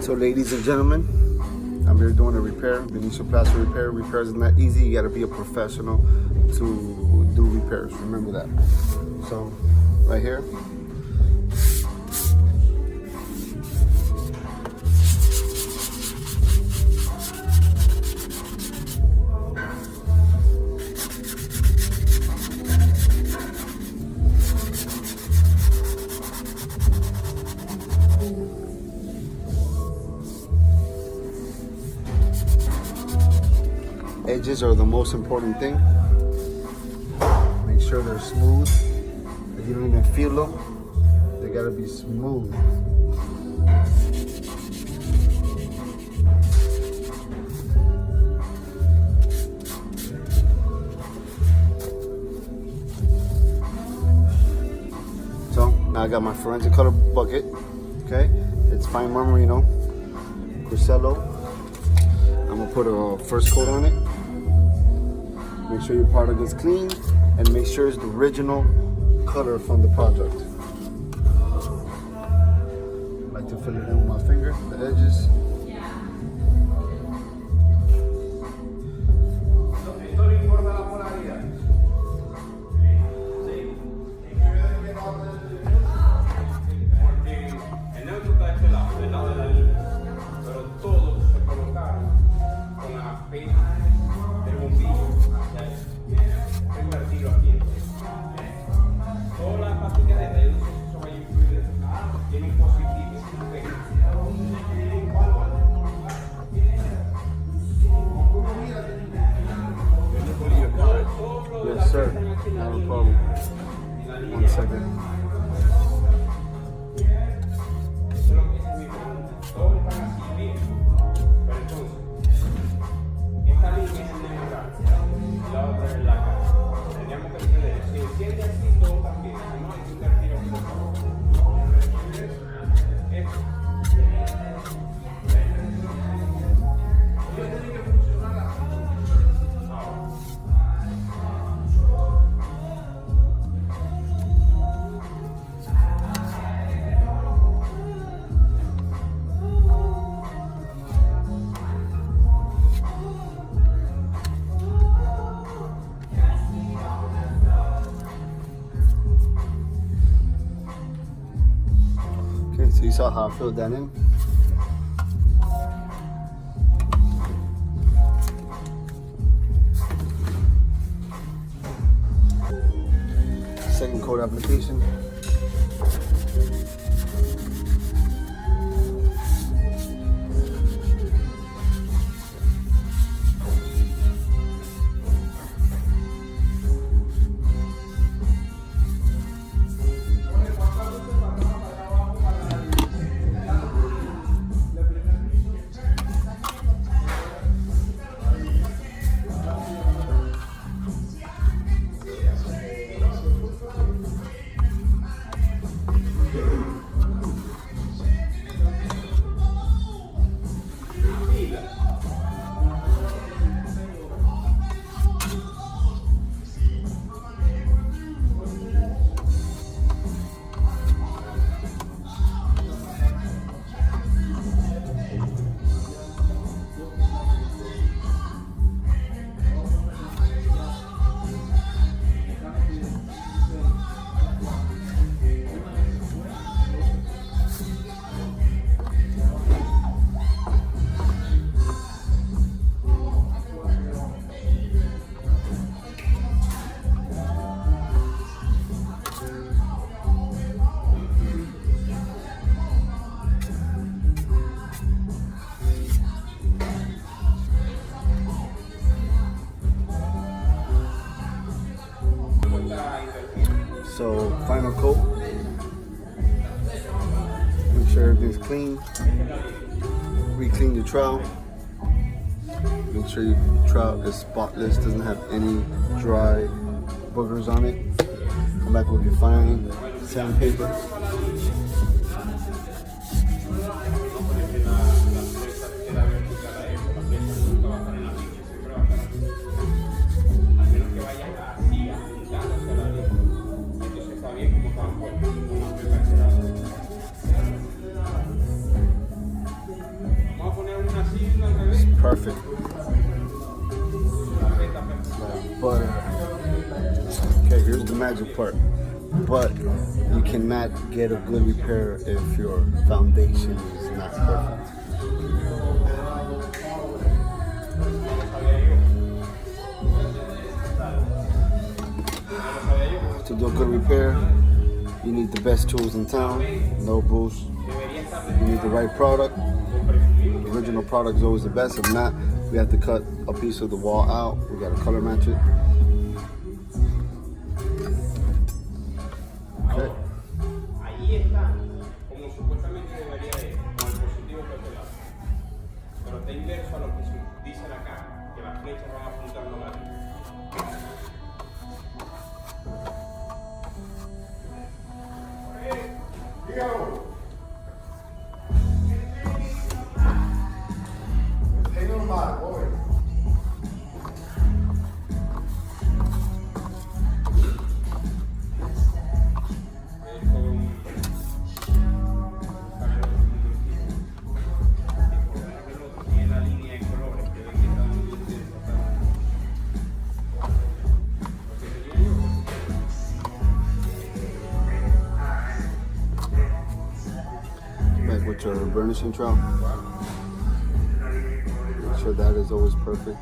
So ladies and gentlemen, I'm here doing a repair, Venetian plaster repair. Repairs is not easy, you gotta be a professional to do repairs, remember that. So, right here. Edges are the most important thing. Make sure they're smooth. If you don't even feel them, they gotta be smooth. So now I got my forensic color bucket. Okay, it's fine Marmarino, Crucello. I'm gonna put a first coat on it. Make sure your product is clean and make sure it's the original color from the project. I like to fill it in with my finger, the edges. Yes, sir. Not a problem. 1 second. Okay, so you saw how I filled that in. Second coat application. So final coat. Make sure everything's clean. Re-clean your trowel. Make sure your trowel is spotless, doesn't have any dry boogers on it. Come back with your fine sandpaper. perfect. Like butter. Okay, here's the magic part. But you cannot get a good repair if your foundation is not perfect. To do a good repair, you need the best tools in town, no boost. You need the right product. The original product is always the best. If not, we have to cut a piece of the wall out. We got to color match it. Okay. Ahí está, como supuestamente debería ir, con el positivo por este lado. Pero está inverso a lo que dicen acá, que las flechas van apuntando a la línea. Back with your burnishing trowel. Make sure that is always perfect.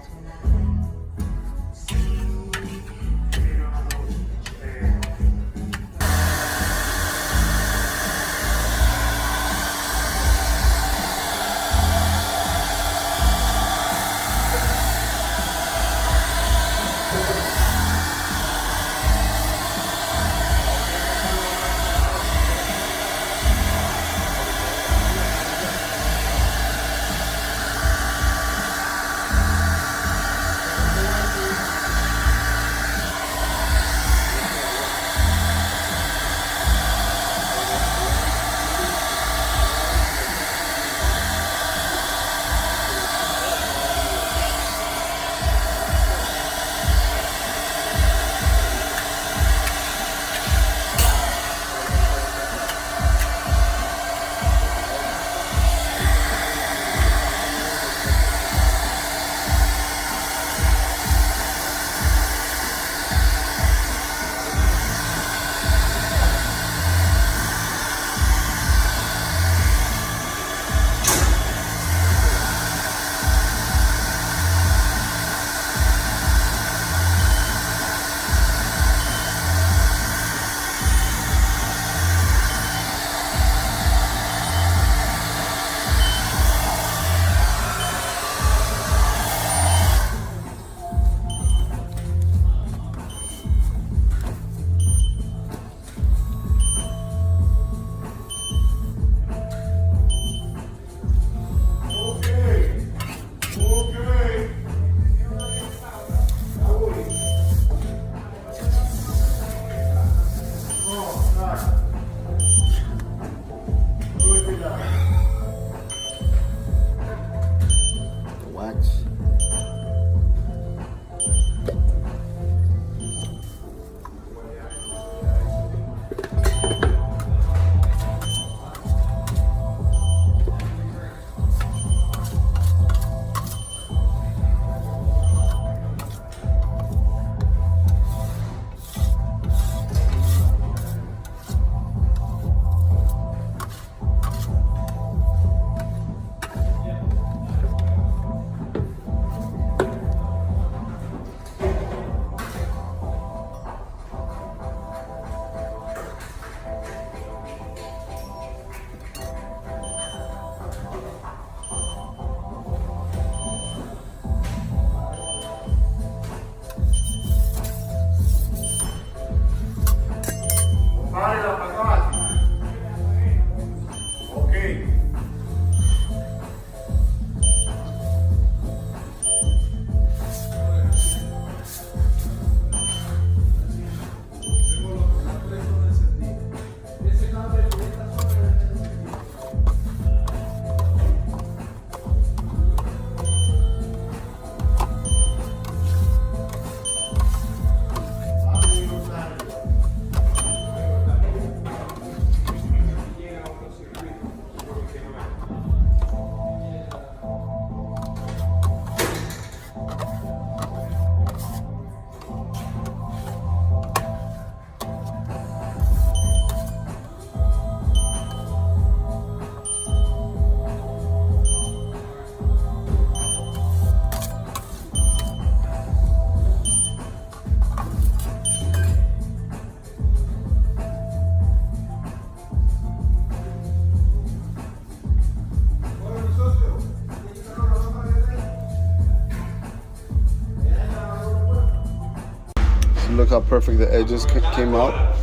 Look how perfect the edges came out.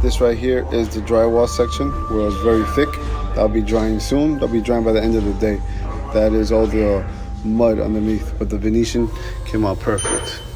This right here is the drywall section where it's very thick. That'll be drying soon. That'll be drying by the end of the day. That is all the mud underneath, but the Venetian came out perfect.